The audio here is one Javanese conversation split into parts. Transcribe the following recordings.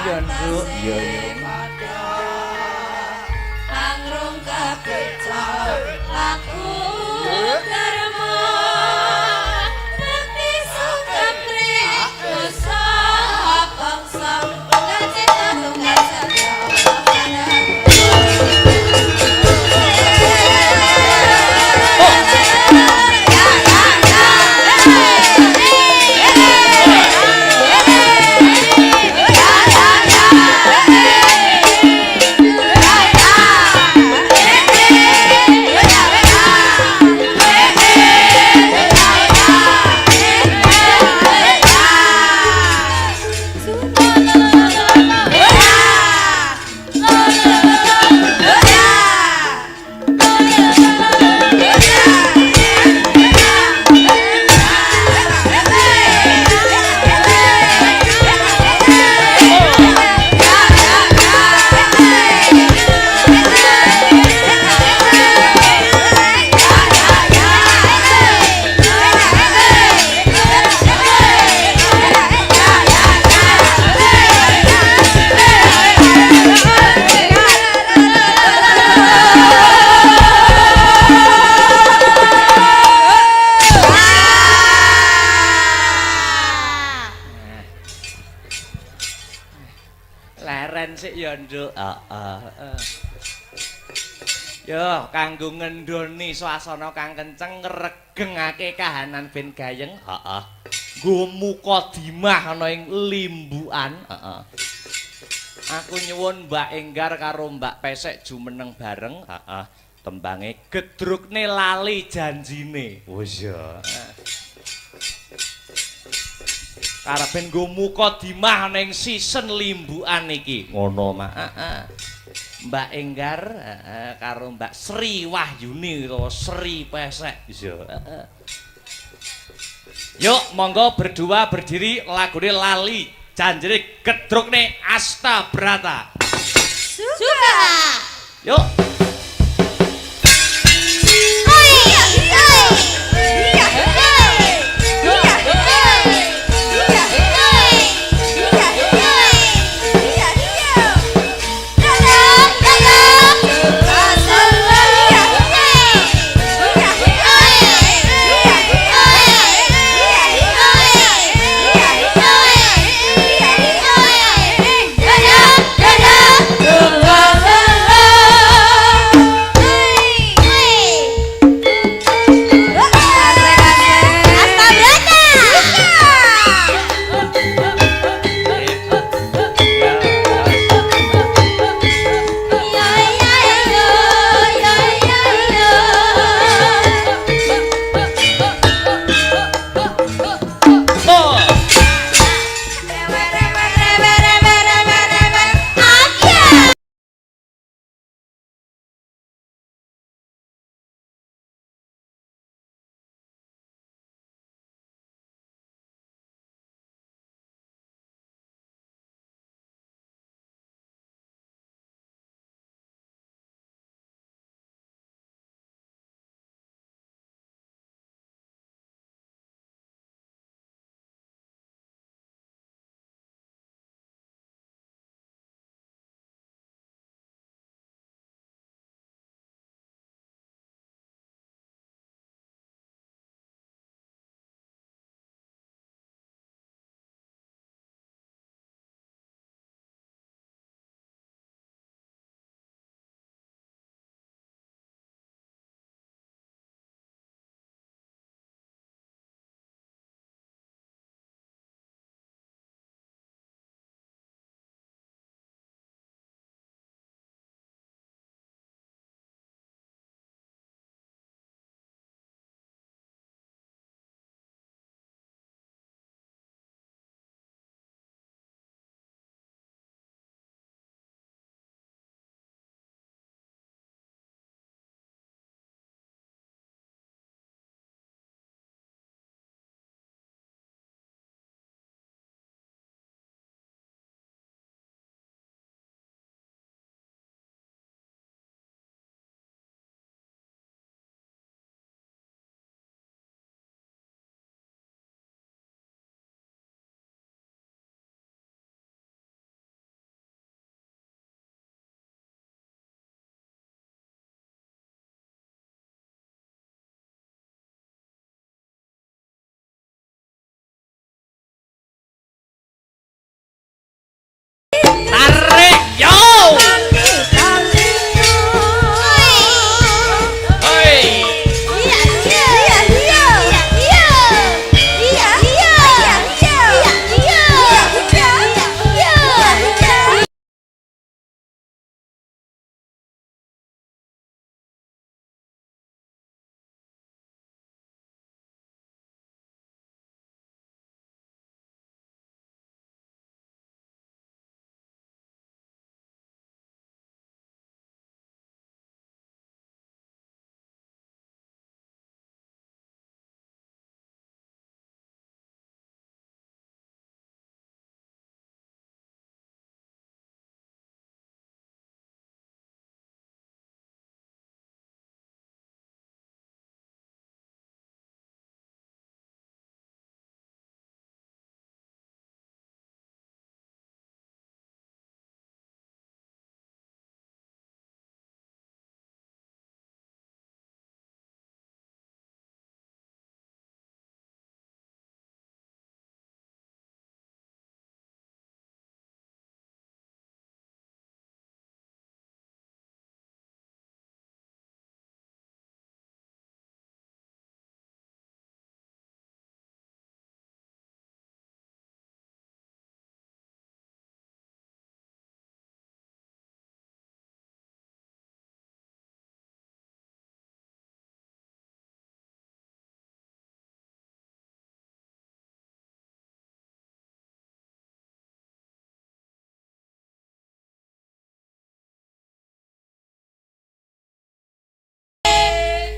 Iya, Nduk. Iya, iya. Angrung kapeca laku karma Bekti sukamri dosa bangsa tunggal cita tunggal satya Sik ya Nduk. Yo kanggo ngendhoni swasana kang kenceng ngregengake kahanan ben gayeng. Heeh. Nggo Mukadimah ana ing limbukan. Heeh. Aku nyuwun Mbak Enggar karo Mbak Pesek jumeneng bareng. Heeh. Tembange gedrukne lali janjine. Wis ya. Karepen nggo Mukadimah ning season limbukan iki. Ngono, Mak. Mbak Enggar karo Mbak Sri Wahyuni utawa Sri Pesek. Iya. Yuk, monggo berdua berdiri lagune lali janjine gedrukne Asta Brata. Suka. Yuk.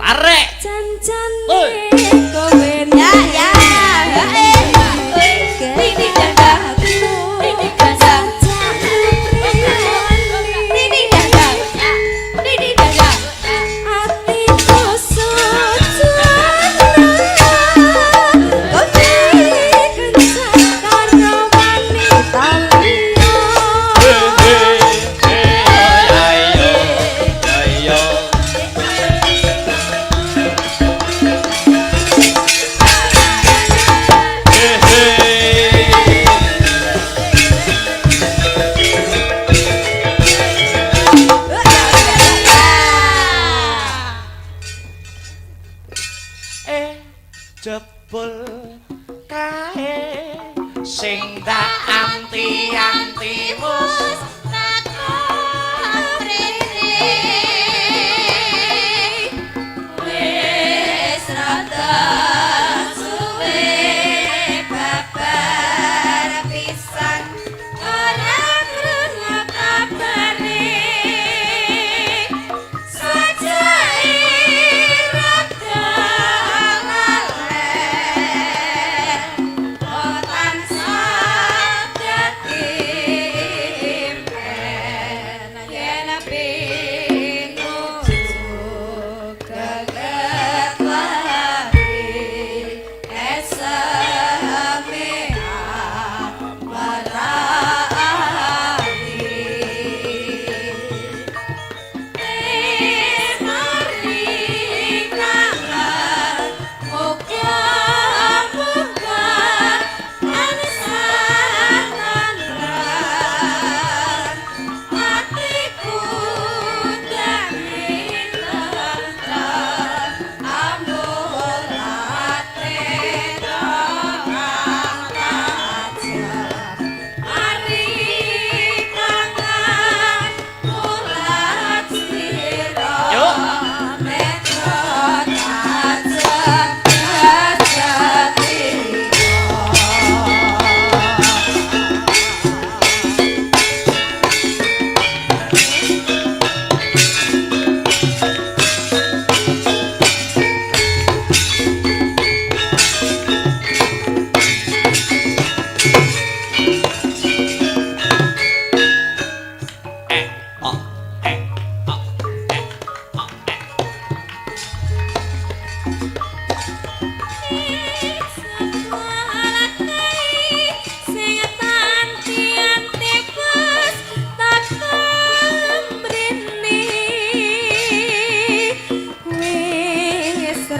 Arek. Cancane kowe ya ini dadaku ini dada ini dada ini dada atiku sojana kowe kencang karo wanita liya Jebul kae sing dak anti-anti mus wis rada suwe babar pisan ora krungu kabare sajake rada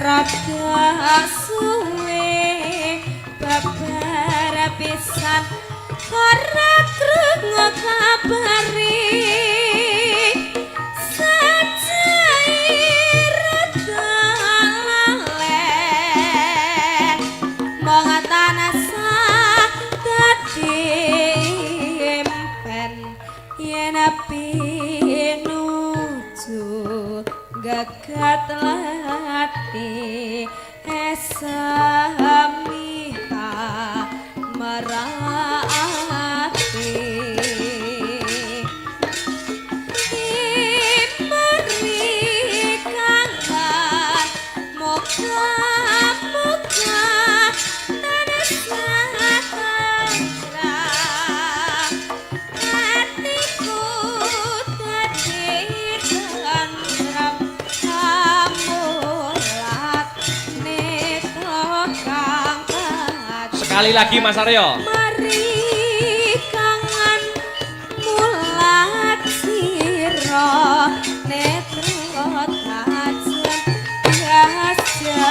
rada suwe babar pisan ora krungu kabare sajake rada laleh mong tanasa dadi empen yen api nuju gagat lati esamiha merati meri kangen moga-moga nanasa hatiku dadi tentrem sekali lagi Mas Aryo. Mari kangen mulat sira netra tajem gajaniko.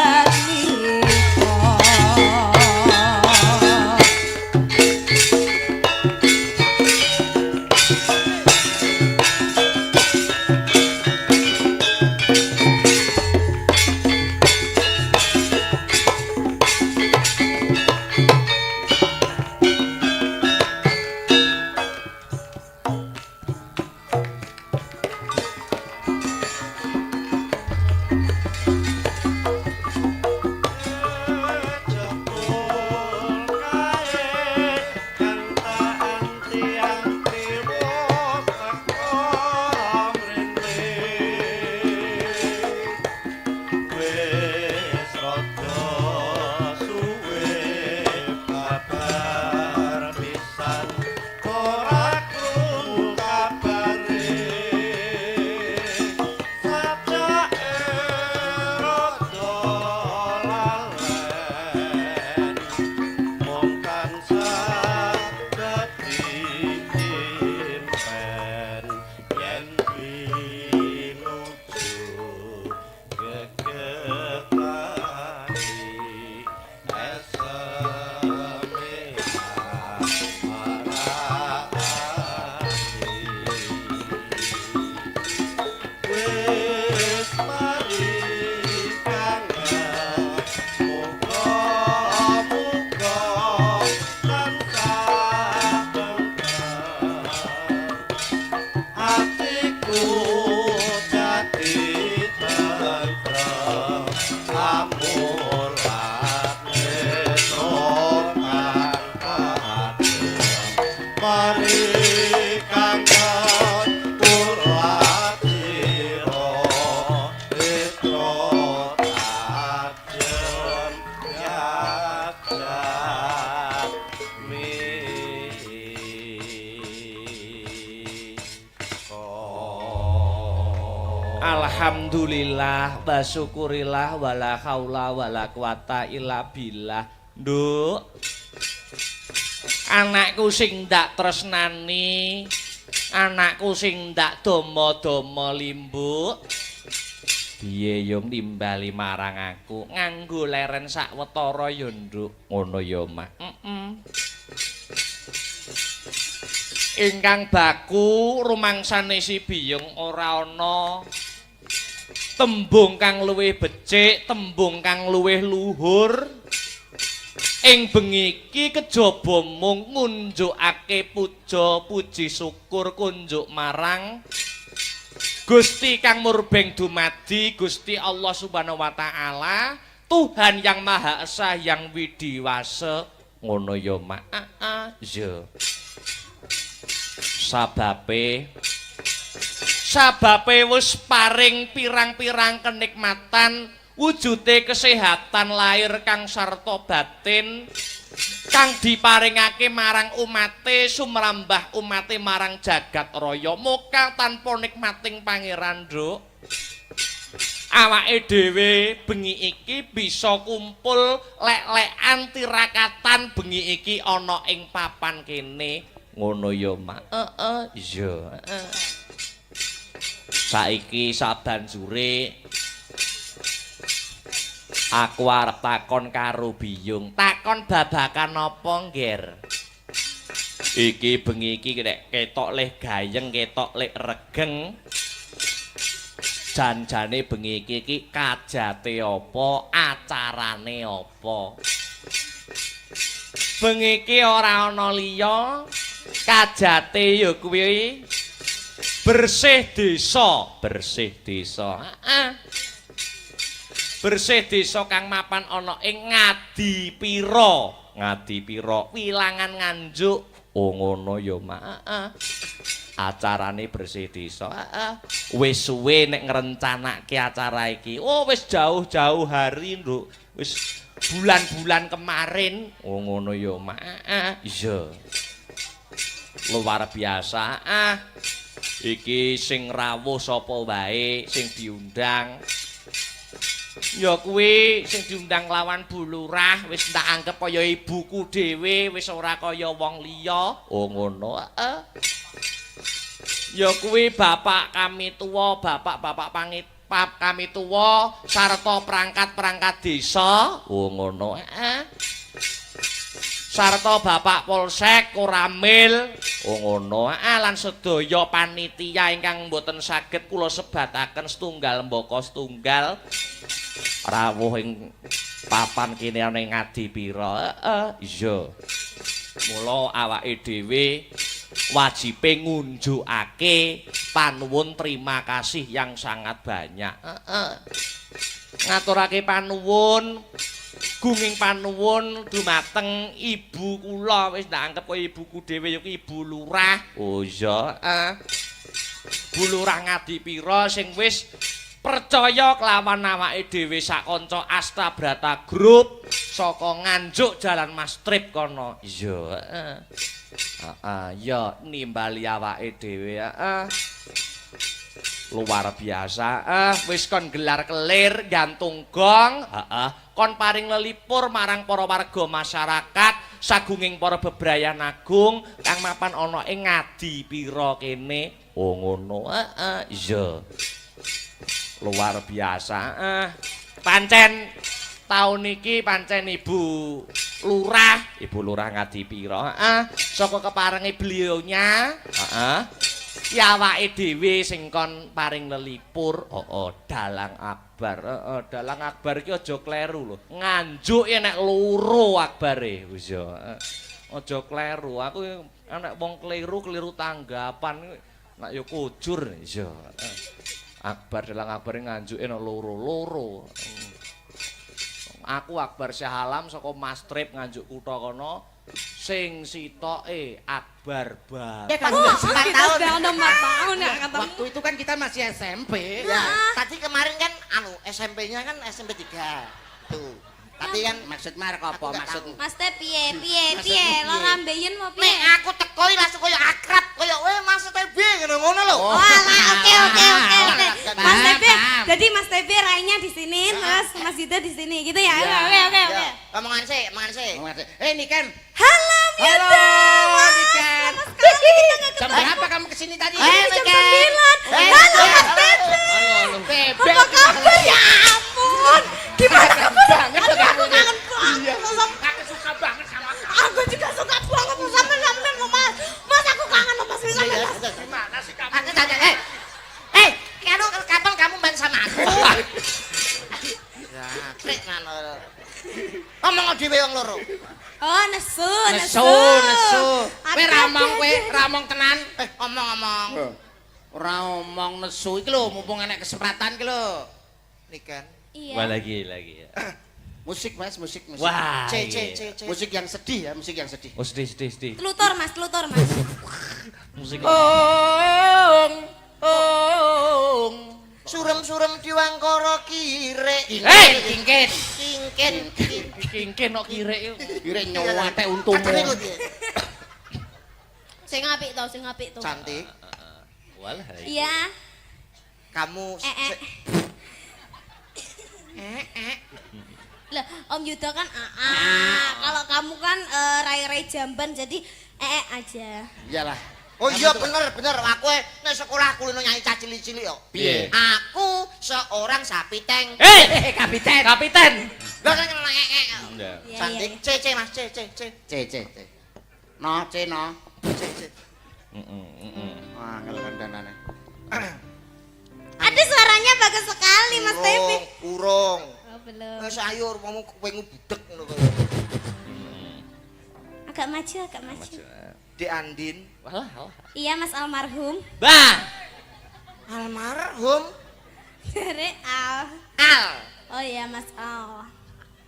mari kangen Purwadira Petro Tajem Nyajak Alhamdulillah wa syukurillah wala haula wala quwata illa billah. Nduk, anakku sing ndak tresnani, anakku sing ndak dama-dama limbuk, piye yo nimbali marang aku nganggo leren sawetara yo nduk. Ngono yo Mak. Ingkang baku rumangsane si Biyung ora ana tembung kang luwih becik, tembung kang luwih luhur. Ing bengi iki kejaba mung ngunjukake puja puji syukur kunjuk marang Gusti kang murbeng dumadi Gusti Allah Subhanahu wa taala, Tuhan yang Maha Esa yang widiwasa. Ngono ya Mak. Yo. Sababe wis paring pirang-pirang kenikmatan wujude kesehatan lahir kang sarta batin kang diparingake marang umate sumrambah umate marang jagat raya muka tanpa nikmating pangeran Nduk. Awake dhewe bengi iki bisa kumpul lek-lekan tirakatan bengi iki ana ing papan kene. Ngono ya Mak. Iya. Saiki sabanjure aku arep takon karo Biyung. Takon babakan apa, Ngger? Iki bengi iki nek ketok leh gayeng, ketok leh regeng. Jan-jane bengi iki kajate apa, acarane apa? Bengi iki ora ana liya. Kajate ya kuwi bersih desa, bersih desa. Bersih desa kang mapan ana ing Ngadipira. Ngadipira wilangan Nganjuk. Oh ngono ya Mak. Acarane bersih desa. Wis suwe nek ngrencanake acara iki. Oh wis jauh-jauh hari, Nduk. Wis bulan-bulan kemarin. Oh ngono ya Mak. Iya. Luar biasa. Iki sing rawuh sapa wae sing diundang. Ya kuwi sing diundang lawan Bu Lurah wis tak anggap kaya ibuku dhewe, wis ora kaya wong liya. Oh ngono. Ya kuwi bapak kami tuwa, bapak-bapak kami tuwa sarta perangkat-perangkat desa. Oh ngono. Sarta Bapak Polsek Koramil. Oh ngono. Lan sedaya panitia ingkang mboten saged kula sebataken setunggal mbaka setunggal rawuh ing papan kene ana ing Ngadipira. Iya. Mula awake dhewe wajibe ngunjukake panuwun terima kasih yang sangat banyak. Ngaturake panuwun gunging panuwun dumateng ibu kula wis tak anggap kaya ibuku dhewe ya Ibu Lurah. Oh iya, Bu Lurah Ngadipira sing wis percaya kelawan awake dhewe sak kanca Astabrata Group saka Nganjuk Jalan Mas Trip kono. Iya, ya nimbali awake dhewe. Luar biasa. Wis kon gelar kelir gantung gong. Kon paring lelipur marang para warga masyarakat sagunging para bebrayan agung kang mapan ana ing Ngadipira kene. Oh ngono. Iya. Luar biasa. Pancen taun iki pancen Ibu Lurah Ngadipira. Saka keparenge beliaunya, ya awake dhewe sing kon paring lelipur. Dalang Akbar. Dalang Akbar iki aja kleru lho. Nganjuk nek loro Akbare. Wis ya. Aja kleru. Aku nek wong keliru tanggapan nek ya kujur. Ya. Akbar Dalang Akbar Nganjuke nek loro-loro. Aku Akbar Syahalam saka Mas Trip Nganjuk kutha kono sing sitoke Akbar Bar. Ya kan Oh, udah 4 kita tahun. sudah 4 tahun ya ketemu. Waktu itu kan kita masih SMP. Ya, tadi kemarin kan SMP-nya kan SMP 3. Tuh. Tapi kan Maksud Marek apa Aku nggak maksudmu? Mas teh piye Maksudmu piye lo piye? ngambeien mau piye? nek aku tekoi langsung koyo akrab, koyo Mas TB ngono lho. Oh. Walah, oke. Mas Paham, Tepi, paham. jadi Mas Tepi rainya di sini, terus Mas Yuda di sini, gitu ya? Ya, Oke. Ya, omongan sih. Ini kan. Halo, Halo, Yuda. Niken. Jam berapa kamu kesini tadi? Jam 9. Halo, Mas Tepi. Halo. Bebek. Apa kabar? Ya ampun. Gimana kabar? Banget Aduh, kamu aku ini. kangen banget. Aku suka banget sama kamu. Aku juga suka banget sampai loh, Mas. Mas, aku kangen loh, Mas. Sampai Mas. Gimana sih kamu? Aku tanya, kapan kamu main sama aku? Ya, krek ngono. Ngomong dhewe wong loro. Oh, nesu. Nesu. Aduh, Kowe ramong aduh, kowe, aduh. ramong tenan. Ngomong. Ora omong nesu iki lho, mumpung enek kesempatan iki lho. Niken. Iya. Wah lagi ya. Musik Mas, musik. Wah. C. Musik yang sedih ya, musik yang sedih. Oh, sedih. Telutur, Mas. Musik. Surem-surem diwangkara kirek. Kingkit. Kingken kok kirek yo. Kira nyowate untumu. Kadene lho piye? Sing apik to. Cantik. Walah. Iya. Kamu Lah, Om Yuda kan kalau kamu kan rai-rai jamban jadi aja. Iyalah. Oh iya bener. Aku nek sekolah kulino nyanyi cah cilik-cilik yo. Piye? Aku seorang sapi tank. Kapiten. Lah kan Enggak. Iya, cantik. iya. C Mas. C. No, C no. Angel kandanane. Aduh, suaranya bagus sekali, Mas Tepi. Kurung. Oh, belum. Wis ayo rupamu kowe ngubudek ngono kaya. Agak maju. Dek Andin, Walah. Iya, Mas almarhum. Bah. almarhum Dari Al. Al. Oh iya, Mas Al.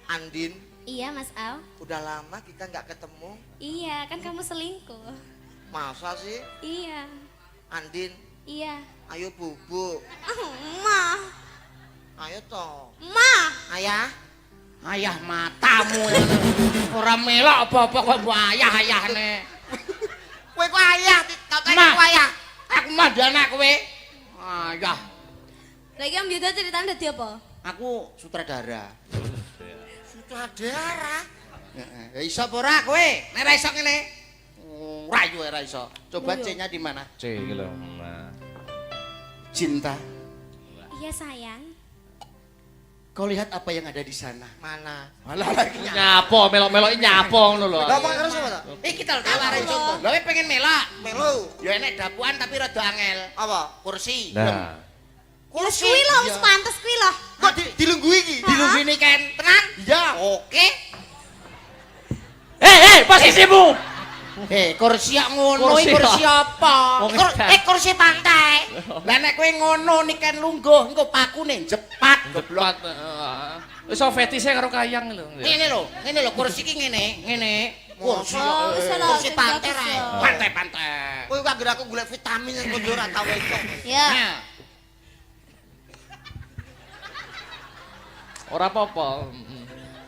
Andin, Iya, Mas Al. udah lama kita nggak ketemu. Iya, kan kamu selingkuh. Masa sih? Iya. Andin, Iya. ayo bubuk. Ma. Ayo toh. Ma. Ayah. Ayah matamu. Ora melok apa-apa kok mbok ayah-ayahne. Kowe kok ayah, tak Ma. kowe ayah. Aku mah anak kowe. Ayah. Lagi Om Yuda ceritanya dadi apa? Aku sutradara. Sutradara. Ya iso apa ora kowe? Nek ora iso ngene. Ora yo ora iso. Coba Iya. C-nya di mana? C iki lho. Nah. Cinta. Iya, sayang. Kau lihat apa yang ada di sana? Mana? Malah lagi Nyapo, melok-melok nyapo ngono lho. Lah omong terus apa? Iki kita tawarin contoh. Lha pengen melak. Melu. Ya enek dapuan tapi rada angel. Apa? Kursi. Nah. Ya kuwi lho, wis pantes kuwi lho. Kok dilunggu iki? Dilunggu ini kan. Tenan? Iya. Oke. Posisimu. Kursi yang ngono Kursi iki kursi apa? Wong Kursi pantai. Lah nek kowe ngono niken lungguh engko pakune jepat Geblok. Wis fetise karo kayang lho. Ngene lho kursi iki ngene. Kursi Oh, wis lho. Kursi pantai rae. pantai. Kowe kok aku golek vitamin yang kowe ora tau iso. Ya. Nah, Ora apa-apa.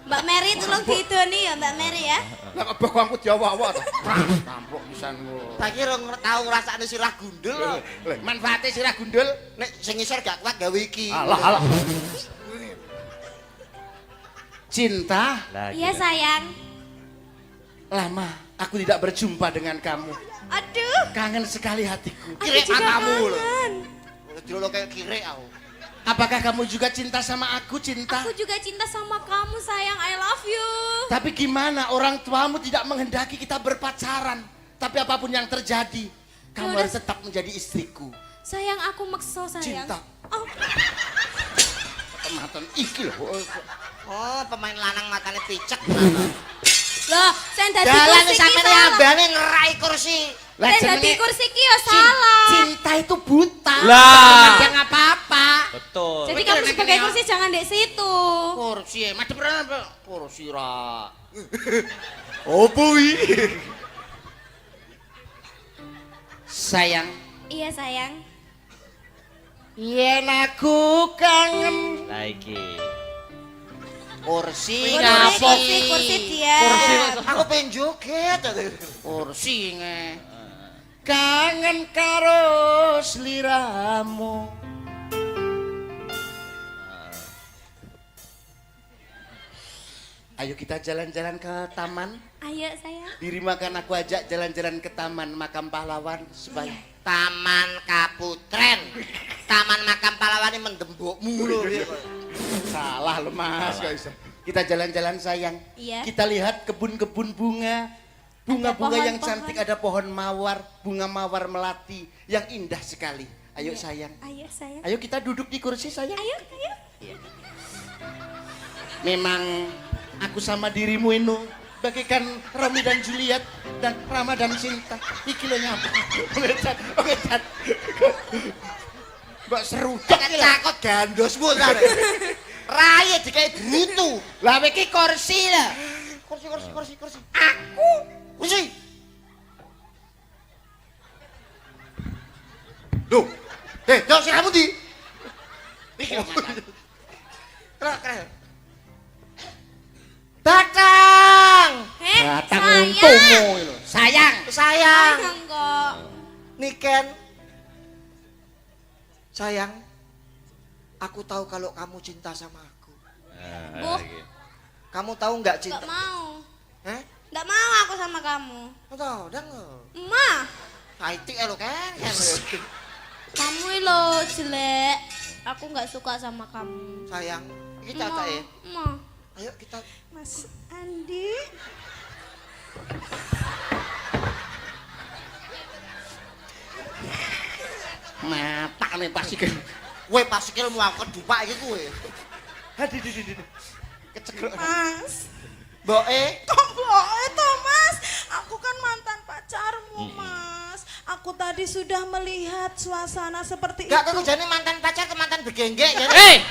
Mbak Mary tolong diidoni ya, Mbak Mary ya. lah kok bokongku diawa-awa to. Tampuk pisan ku. Tak kira tau ngrasakne sirah gundul lho. Manfaate sirah gundul. Nek sing ngisor gak kuat gawe iki. Alah. Cinta, Iya, sayang. lama aku tidak berjumpa dengan kamu. Aduh. Kangen sekali hatiku. Aku Kirek juga matamu lho. kangen. Dilo kayak kirek aku. Apakah kamu juga cinta sama aku, Cinta? Aku juga cinta sama kamu, sayang. I love you. Tapi gimana orang tuamu tidak menghendaki kita berpacaran. Tapi apapun yang terjadi, kamu Yaudah. harus tetap menjadi istriku. Sayang, aku maksa, sayang. Cinta. Oh, Kematan iki lho. Oh, pemain lanang matane picek. loh, sen dadi Dalan kursi ki sampeyan salah. ambane ngerai kursi. Lah Sen dadi jenenge kursi ki ya salah. cinta itu buta. Lah. Yang apa-apa. Betul. Jadi Betul, kamu nek sebagai ini, kursi jangan di situ. Kursi, madhep apa? Kursi ra. Opo iki? Sayang, Iya sayang. yen aku kangen Lah iki. Kursi Kursi, ngapa? kursi dia. Aku pengen joget. kursi nge. Kangen karo sliramu. Ayo kita jalan-jalan ke taman. Ayo sayang. Diri makan aku ajak jalan-jalan ke taman makam pahlawan supaya Taman Kaputren. Taman Makam Pahlawan ini mendembokmu lho. salah lo Mas. Gak bisa. Kita jalan-jalan sayang. Iya. Kita lihat kebun-kebun bunga. Bunga-bunga yang pohon-pohon. cantik, ada pohon mawar, bunga mawar melati yang indah sekali. Ayo sayang. Ayo sayang. Ayo kita duduk di kursi sayang. Ayo. Memang aku sama dirimu ini bagaikan Romeo dan Juliet dan Rama dan Sinta. Iki lo nyapa. Pengecat. Mbak seru. Cakot gandosmu sampe. Raya dikai brutu. Lah iki kursi lah. Kursi. Aku. Kursi. Duh. Dok sing kamu di. Iki lho. Keren. Datang. Datang sayang. untukmu lho. Sayang. Sayang. Sayang kok. Niken. Sayang. Aku tahu kalau kamu cinta sama aku. Bu. Kamu tahu nggak Gak cinta? mau. Hah? Gak mau aku sama kamu. Tahu, dang. Ma, Haitik lo kan. kamu lo jelek. Aku nggak suka sama kamu. Sayang, kita tak ya. Ma, Ayo kita. Mas Andi. Mata nih pasti kan. Weh pas sikil mau aku dupak iki kowe. Keceklek. Mas. Mboke, Kok boleh toh Mas? Aku kan mantan pacarmu Mas. Aku tadi sudah melihat suasana seperti gak itu. kok jane mantan pacar ke mantan begenggek ya. Hei,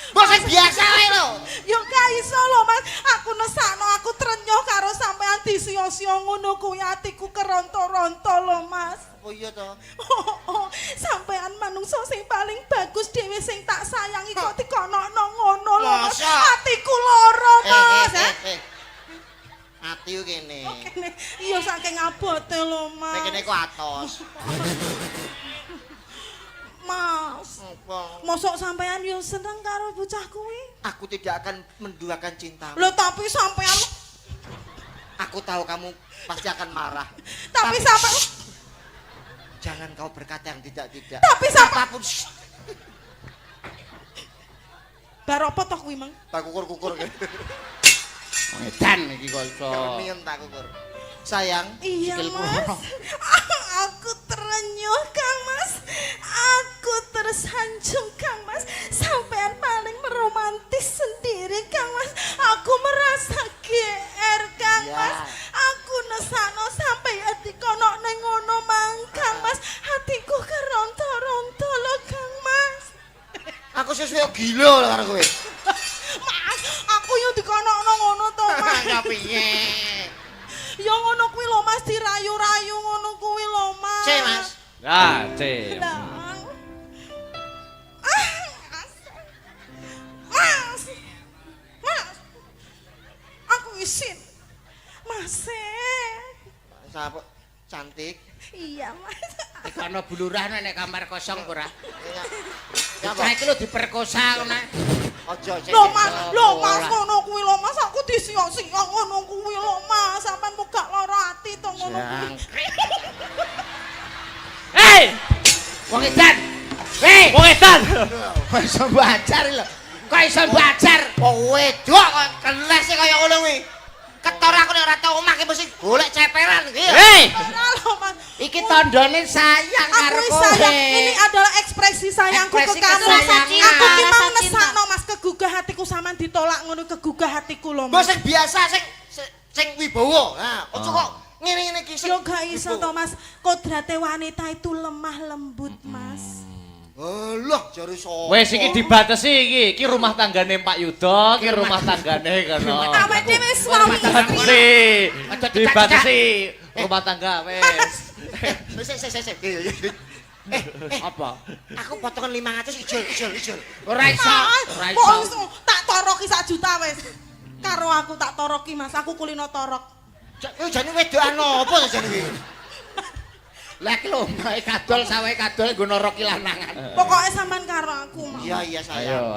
Bos biasa wae lho. Yo gak iso lho Mas. Aku nesakno aku trenyuh karo sampean disio-sio ngono kuwi atiku keronto-ronto lho Mas. Oh iya to. Sampean manungsa sing paling bagus dhewe sing tak sayangi kok dikonokno ngono lho Mas. Masa? Atiku loro Mas. Ati yo kene. Kene iya saking abote lho Nek Mas. kene ku atos. Mas. Apa? Mosok sampean yo seneng karo bocah kuwi? Aku tidak akan menduakan cintamu. Lho tapi sampean Aku tahu kamu pasti akan marah. tapi sampai Jangan kau berkata yang tidak-tidak. Tapi sampai Apapun. Shh, bar apa toh kuwi, Mang? tak kukur-kukur. Edan iki kok iso. Nien tak kukur. Sayang, Iya, Sikilku. Mas. Aku terenyuh, Kang Mas. Aku tersanjung, Kang Mas. Sampean paling meromantis sendiri, Kang Mas. Aku merasa GR, Kang Ya. Mas. Aku nesakno sampai ati kono ning ngono mang, Kang Mas. Hatiku keronto-ronto lho, Kang Mas. aku sesuai gila lah karo kowe. Mas, aku yo dikonokno ngono to, Mas. Ya piye? Ya ngono kuwi lho Mas, dirayu-rayu ngono kuwi lho Mas. Cek, Mas. lah, Cem. Lah. Mas. Mas. Mas. Aku isin. Mas. Siapa? Cantik. Iya, Mas. Iku ana buluran nek kamar kosong ora. Siapa? Saiki lho diperkosa ngono. Ojo cek. Lho Mas, lho Mas Ora. ngono kuwi lho Mas, aku disiok-siok ngono kuwi lho Mas. Sampeyan muga lara ati to ngono kuwi. Hei, Wong edan. Hei, wong edan. kok iso bacar lho. Kok iso bacar? Oh wedok kok keles kaya ngono kuwi. Ketor aku nek ora tau omah ki mesti golek ceperan iki. Hei, Ora lho Mas. Iki tandane sayang Aku karo ini kowe. sayang, ini adalah ekspresi sayangku Ekspresi ke kamu. kesayangan. Aku ki mau Rasa cinta. nesakno Mas, kegugah hatiku sampean ditolak ngono, kegugah hatiku lho Bos Mas. sing biasa sing wibawa. Nah, ojo kok ngene-ngene ki sing. Yo gak iso wibawa. to Mas, kodrate wanita itu lemah lembut Mas. Alah, jare sapa? Wes iki dibatesi iki rumah tanggane Pak Yudo, iki rumah tanggane kono. Awake dhewe suami istri. Dibatesi. Dibatesi rumah tangga wes. Sik. Apa? Aku potongan 500 ijol. Ora iso. Kok tak toroki 1 juta wis. Karo aku tak toroki Mas, aku kulino torok. Jane wedokan opo jane iki? Lah iki lho, mae kadol sawahe kadol nggo noroki lanangan. Pokoknya sampean karo aku, Mas. Iya sayang.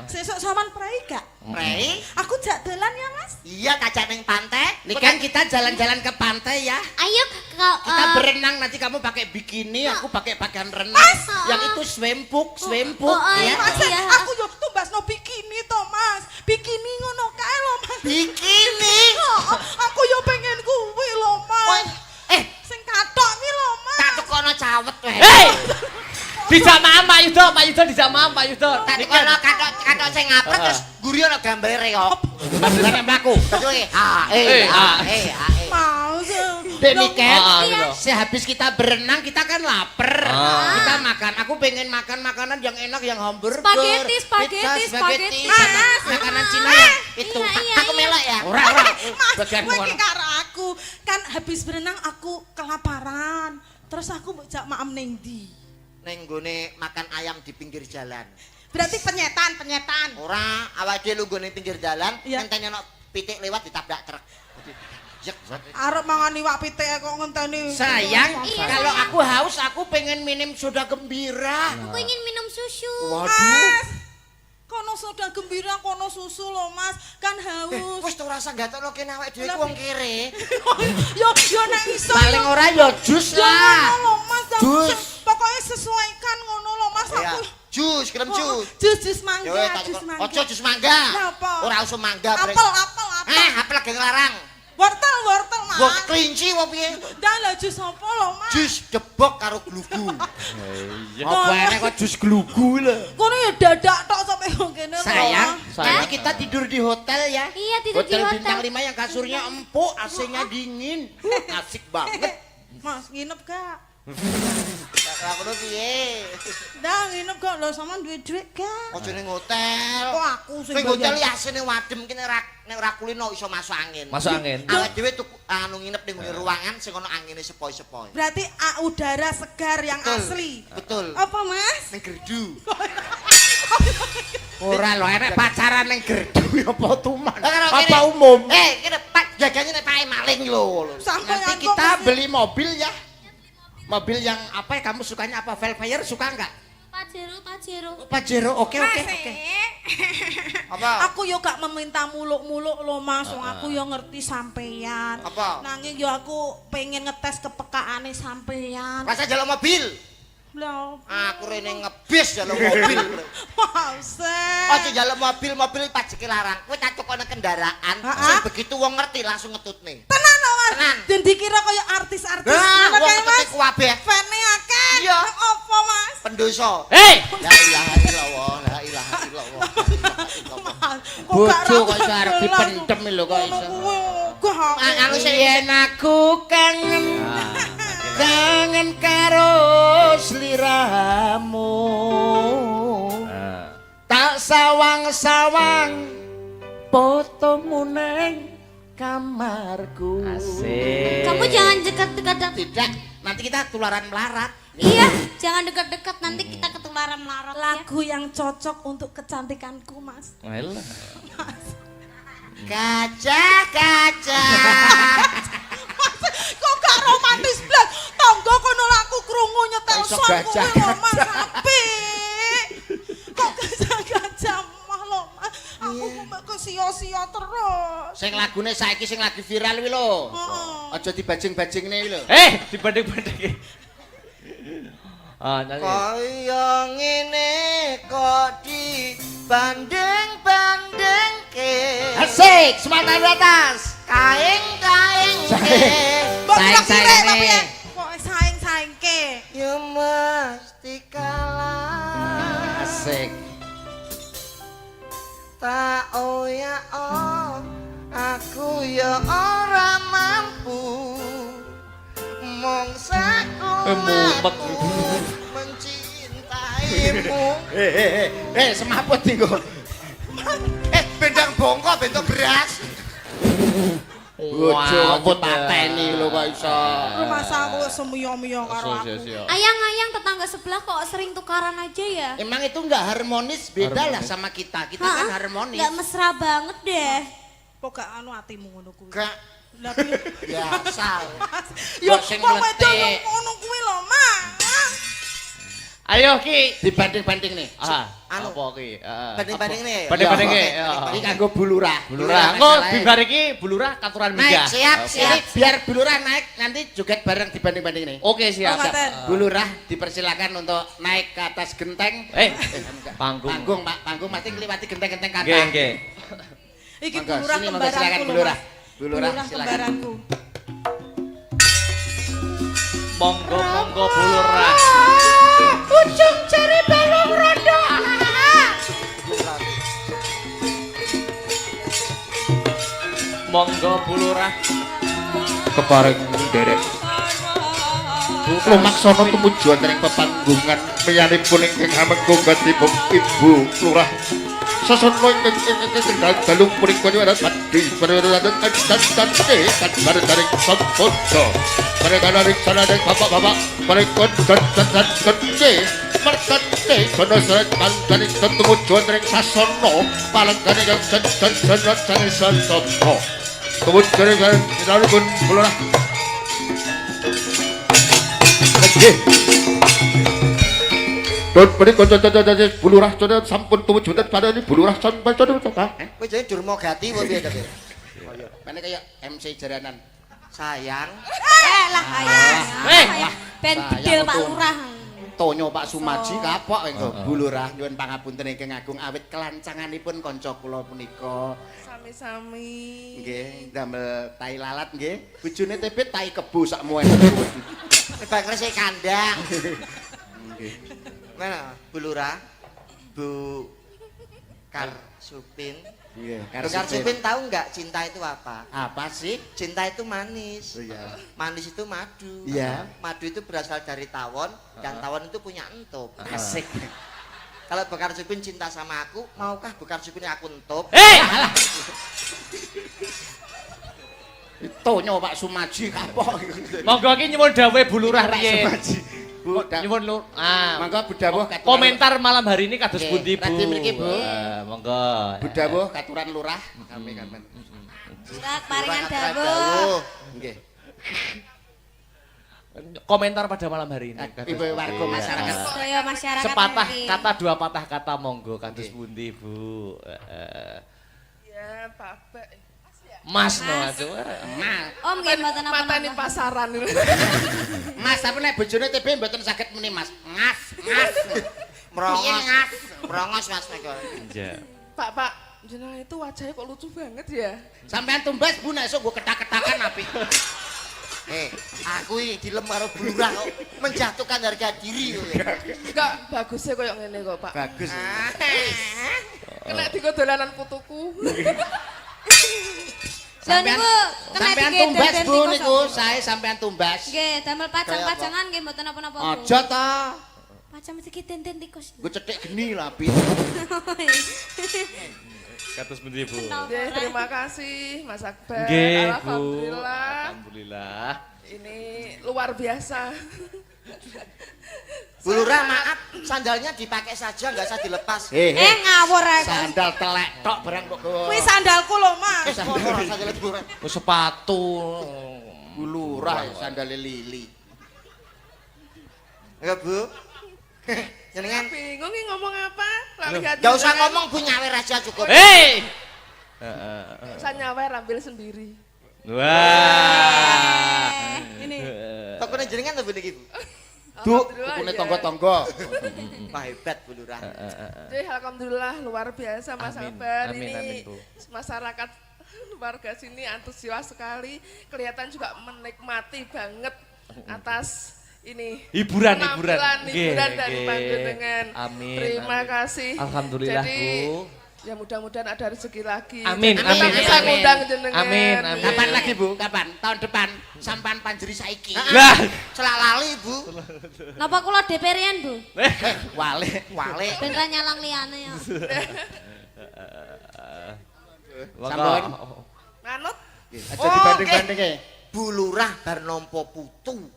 Sesuk sampean prei gak? Prei? Aku jak dolan ya, Mas. Iya kacak ning pantai. Ini kan kita jalan-jalan ke pantai ya. Ayo Kita berenang nanti kamu pakai bikini, aku pakai pakaian renang. Mas! Yang itu swimbook Oh, ya. Mas, iya. aku yo tumbasno bikini to, Mas. Bikini ngono kae lho, Mas. Bikini. Aku yo pengen kuwi lho, Mas. Sing kathok kuwi lho, Mas. Tak tukono cawet wae. Hei! Dijak maam Pak Yudo dijak maam Pak Yudo. Tak tukono kathok sing ngapret terus guri ono gambare reok. Beneran mlaku. Betul. Mas. Demikian, Iya. sehabis kita berenang kita kan lapar. Kita makan. Aku pengen makan makanan yang enak, yang hamburger, Spaghetti. pizza, sama makanan Cina yang itu. Iya. Aku melok ya. Ora. Mas, Bagian kowe ngono. iki karo aku. Kan habis berenang aku kelaparan. Terus aku mbok jak maem ning ndi? Ning nggone makan ayam di pinggir jalan. Berarti penyetan. Ora, awake dhewe lungguh ning pinggir jalan, Iya. ngenteni ono pitik lewat ditabrak truk. Yek. Arep mangan iwak pitik kok ngenteni. Sayang, Iya. kalau aku haus aku pengen minum soda gembira. Aku ingin minum susu. Mas. Kono soda gembira, kono susu lho, Mas. Kan haus. Wis to rasa gatokno kene awake dhewe ku wong kere. Yo nek iso. Paling ora ya jus Yo ngono lah. lho, Mas. Jus. Pokoknya sesuaikan ngono lho, Mas. Ya, Aku jus, krem jus. Jus mangga, Yo tak jus mangga. ojo jus mangga. Lah, apa? Ora usah mangga, Brek. Apel. Apel geng larang. Wortel, Mas. Gua kelinci apa piye? Dah lah jus apa lho, Mas? Jus debok karo glugu. Apa enek kok jus glugu lho. Kono ya dadak tok sampe ngene lho. Sayang, Sayang. nanti kita tidur di hotel ya. Iya, tidur di hotel. Bintang 5 yang kasurnya empuk, AC-nya dingin. Asik banget. Mas, nginep gak? Lah kono piye? Dah nginep gak lho sama duit-duit gak? Ojo ning hotel. Kok aku sing Ning hotel bayar? ya asine wadem kene nek ora kulino iso masuk angin. Masuk angin. Awake dhewe tuku anu nginep ning ruangan sing ono angine sepoi-sepoi. Berarti udara segar yang asli. Betul. Apa, Mas? Ning gerdu. Ora lho, enek pacaran ning gerdu apa tuman? Karo Apa kene. umum? Kene Pak jaganya nek pae maling lho. Sampai Nanti kita beli mobil ya. Mobil yang apa ya, kamu sukanya apa? Velfire suka enggak? Pajero. Pajero, oke. Apa? Aku yo gak meminta muluk-muluk lho, Mas. Wong aku yo ngerti sampeyan. Apa? Nanging yo aku pengen ngetes kepekaane sampeyan. Rasa jaluk mobil. Lho. Aku rene ngebis jaluk mobil. Mausen. Ojo jaluk mobil pajeke larang. Kowe tak tukono kendaraan, sing begitu wong ngerti langsung ngetutne. Tenan lho, Mas. Tenan. Dan dikira kaya artis-artis. Nah, Ngono wong kae, ngetutne Mas. kuwabe. Fane akeh. Iya. Apa, Mas? Pendoso. Hei! La ilaha illallah, la ilaha illallah. Mas, Bojo kok iso arep dipendem lho kok iso. Anu sing Yen aku kangen karo sliramu. Tak sawang-sawang fotomu neng kamarku. Asik. Kamu jangan dekat-dekat. Tidak, nanti kita tularan melarat. Iya, jangan dekat-dekat nanti kita ketularan melarat ya. Lagu yang cocok untuk kecantikanku, Mas. Alah. Kaca. Kok gak romantis blas? Tangga kono aku krungu nyetel Iso son kuwi lho, gajah-gajah. Mas. Apik. Kok gajah-gajah mah lho, Mas. Aku kok kesio-sio terus. Sing lagune saiki sing lagi viral kuwi lho. Heeh. Aja dibajing-bajingne kuwi lho. Dibanding-banding. Nyanyi. Kaya ngene kok dibanding-bandingke. Asik, semangat di atas. Kaing-kaing Mbok Saing-saing kira kira nih. piye? Kok saing-saingke. ya mesti kalah. Asik. Tak ya aku ya ora mampu mongsaku Mumet. mencintai Imu. Semaput iku. Bendang bongko bentuk beras. Bojo kok pateni lho kok iso. Masa aku semuyo-muyo karo aku. Ayang-ayang tetangga sebelah kok sering tukaran aja ya? Emang itu enggak harmonis, beda lah sama kita. Kita kan harmonis. Nggak mesra banget deh. Kok gak anu atimu ngono kuwi. Gak Lah piye? biasa. Yo sing kok wedok yo meletik. ngono kuwi lho, Mak. Ayo Ki. Dibanding-banding nih. Anu. Apa Ki? Banding-banding nih. Banding-banding Iya, ya. Ini kanggo bulurah. Bulurah. Engko bibar iki bulurah katuran Naik, minggah. siap, Oke. siap. Ini biar bulurah naik nanti joget bareng dibanding-banding nih. Oke, siap. Oh, ngaten. Bulurah dipersilakan untuk naik ke atas genteng. Panggung. Panggung, Pak. Panggung mesti ngliwati genteng-genteng kata. Nggih, nggih. Iki Monggo, bulurah sini, monggo, silakan, kembaranku lho. bulurah. Mas. Bulurah, Bulurah silakan. kembaranku. Monggo bulurah. Ujung jari balung rondo. Monggo bulurah. Kepareng derek. Lumaksana tumuju wonten ing pepanggungan miyanipun ingkang hamenggo gatipun Ibu Lurah. Sasana ingkang dalu punika nyuwun badhe perwiradan dan bareng sampodho. Bareng sanadeng bapak-bapak parekon dan gede mertete kono sret pangkani tumuju wonten ing sasana palenggane yang dan santopo. Kemudian dalipun Lurah. Nggih. Don menika dadi bulurah sampun tumuju wonten padane bulurah sampai coba. Kowe jenenge Durmagati apa piye to? Mene kaya MC jaranan. Sayang. Lah ayang. Ben sayang bedil Pak betul. Lurah. Tonyo Pak Sumaji kapok engko bulurah nyuwun pangapunten ingkang agung awit kelancanganipun kanca kula punika. Sami-sami. Nggih, damel tai lalat nggih. Bojone tebet tai kebo sakmu. Bak resik kandang. Mana Bu Lurah? Bu Karsupin. Nggih, Bu Karsupin tahu nggak cinta itu apa? apa sih? Cinta itu manis. Iya. Manis itu madu. Iya. Madu itu berasal dari tawon dan tawon itu punya entup. Asik. Kalau Bu Karsupin cinta sama aku, maukah Bu Karsupin aku entup? Tonyo Pak Sumaji kapok. Monggo iki nyuwun dawuh bulurah riyin. Bu, Nyuwun mangga budhawuh katuran. komentar malam hari ini kados Nggih, pundi Bu? radi mriki, Bu. Monggo. Budhawuh katuran lurah. Kami kamen. Sak paringan Lurah dawuh. Nggih. Komentar pada malam hari ini. Ibu warga masyarakat. Saya masyarakat Sepatah mungkin. kata dua patah kata monggo kados pundi Bu? Ya, Bapak. Mas no aja. Mas, Om nggih mboten Matani apa-apa. pasaran. Mas tapi nek bojone TB mboten saged muni Mas. Ngas. Merongos. Ngas. Merongos Mas Nego. Iya. Pak, jenengan itu wajahnya kok lucu banget ya. Sampean tumbas Bu nek esuk nggo ketak-ketakan apik. Aku iki dilem karo Bu Lurah kok menjatuhkan harga diri kowe. Enggak bagusnya koyo ngene kok, Pak. Bagus. Kena digo dolanan putuku. Lho niku kena Sampean digedel tumbas dan Bu tikus, niku, Om. saya sampean tumbas. Nggih, damel pajang-pajangan nggih mboten apa-apa. Bu. Aja ta. Pajang mesti tenten tikus. Gue cetek geni lah Pi. Kados pundi Bu? Nggih, terima kasih Mas Akbar. Nggih, Bu. Alhamdulillah. Alhamdulillah. Ini luar biasa. Bu Lurah maaf, sandalnya dipakai saja nggak usah dilepas. Ngawur ae. Sandal telek tok barang kok. Kuwi sandalku lho, Mas. Ora sandal Bu Lurah. Oh, sepatu. Bulurah sandal lili. Ya Bu. Jenengan Bingung nih ngomong apa? Lah lihat. nggak usah jenengan. ngomong Bu nyawer aja cukup. Saya nyawer ambil sendiri. Wah. Ini. Tokone jenengan to Bu niki Bu. Duk, Alhamdulillah, tukune ya. tangga-tangga. Wah hebat Bu Lurah. Jadi alhamdulillah luar biasa Mas Amin, Akbar amin, ini amin, Bu. masyarakat warga sini antusias sekali, kelihatan juga menikmati banget atas ini Hiburan. penampilan hiburan Nggih, dari nggih. panjenengan. Amin, Terima amin. kasih. Alhamdulillah, Jadi, Bu. ya mudah-mudahan ada rezeki lagi. Amin, Dan amin, kita bisa amin. ngundang jenengan. Amin, amin. Kapan lagi Bu? Kapan? Tahun depan sampan panjeri saiki. Lah, celak lali, Bu. Napa kula DPR-an, Bu? Wale. Ben ra nyalang liyane ya. Sambung. Manut. Aja dibanding-bandingke. Bu Lurah bar nampa putu.